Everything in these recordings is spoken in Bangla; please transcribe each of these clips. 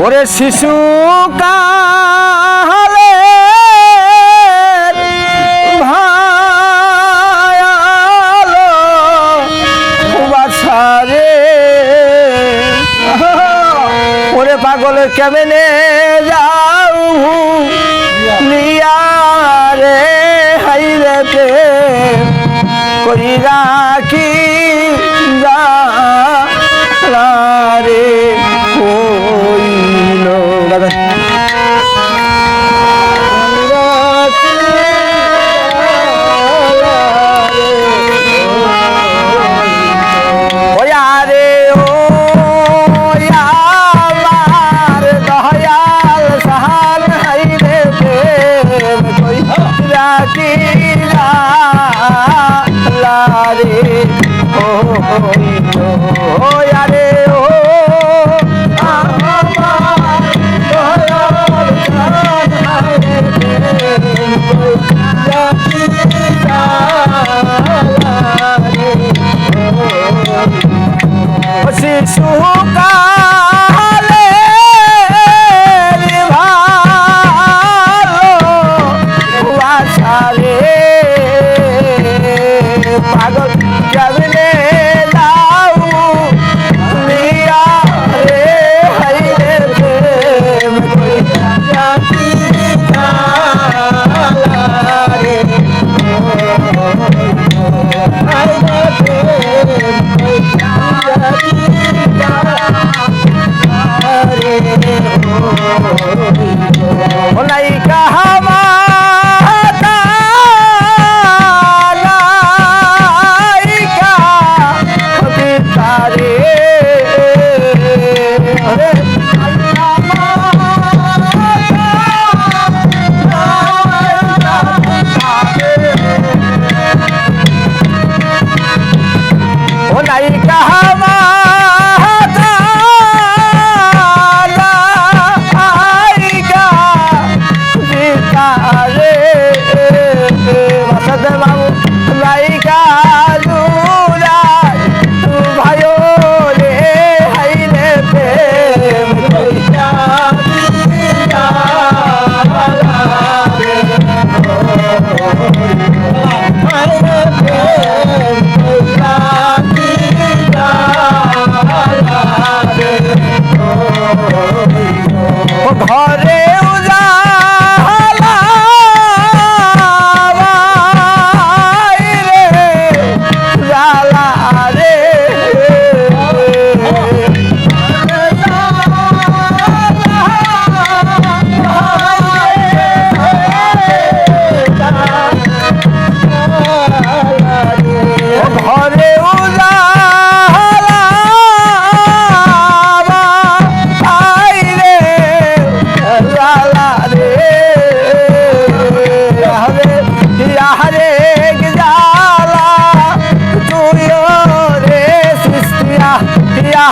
ওরে শিশু কালে ভায়ালো বাছারে ওরে পাগলে কেমনে যাও লিয়া রে হাইরে করি রাখি রে হইল ওয়ারে ও আমার দয়াল সাহাল হাইরে প্রেম কই রাখি রে হইল ওয়ারে ও শিশু কালে ভালো বাছারে পাগল কেমনে যাও লিয়া রে হাইরে প্রেম নাই কাহামা ঘরে উজালা রে জালা রে ঘরে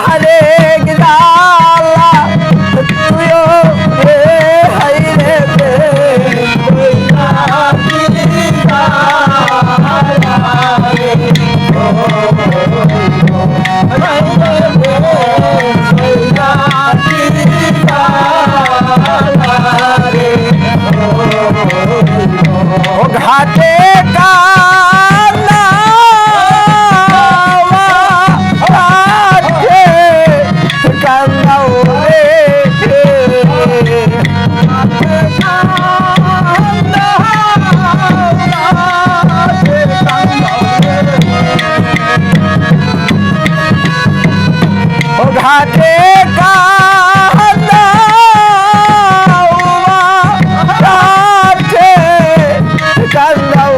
हरे गिदाला तुयो रे हायरे घाटे का घाटे का घाटे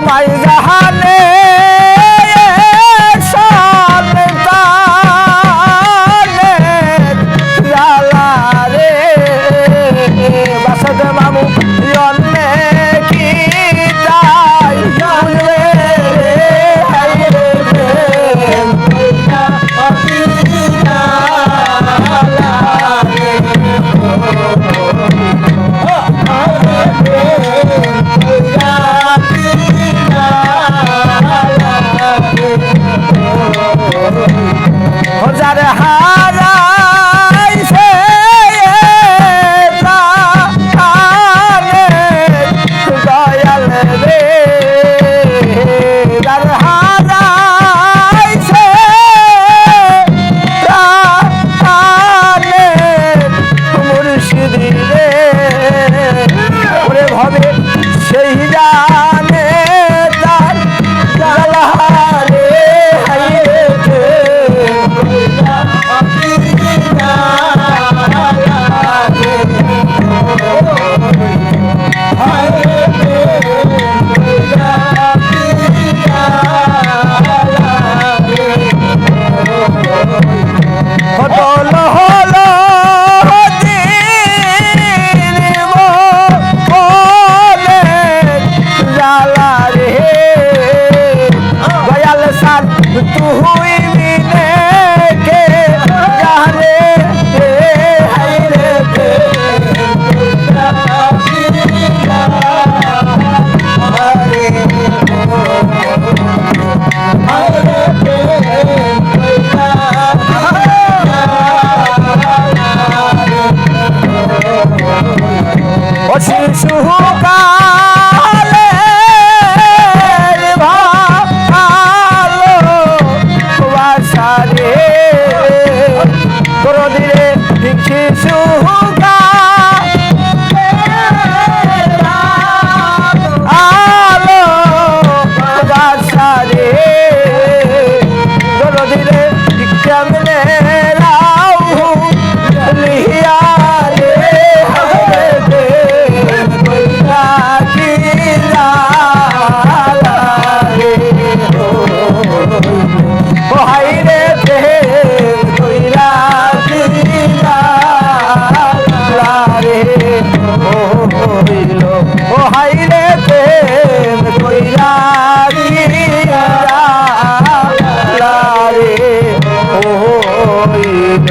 মাই জাহানে মামু অন্যে কি তাই জানবে যারে হারাইছে প্রাণে দয়াল রে যারে হারাইছে প্রাণে মুর্শিদি রে ওরে ভাবে সেই জানে তার জালারে तू हुई मिले के जाने रे ओ शिशु का শিশুকা আলো বাসারে ধীরে কেমনে রাও লিয়া রে ও হাই রে ও হাইরে প্রেম কইরা দিলা রে ও হইল।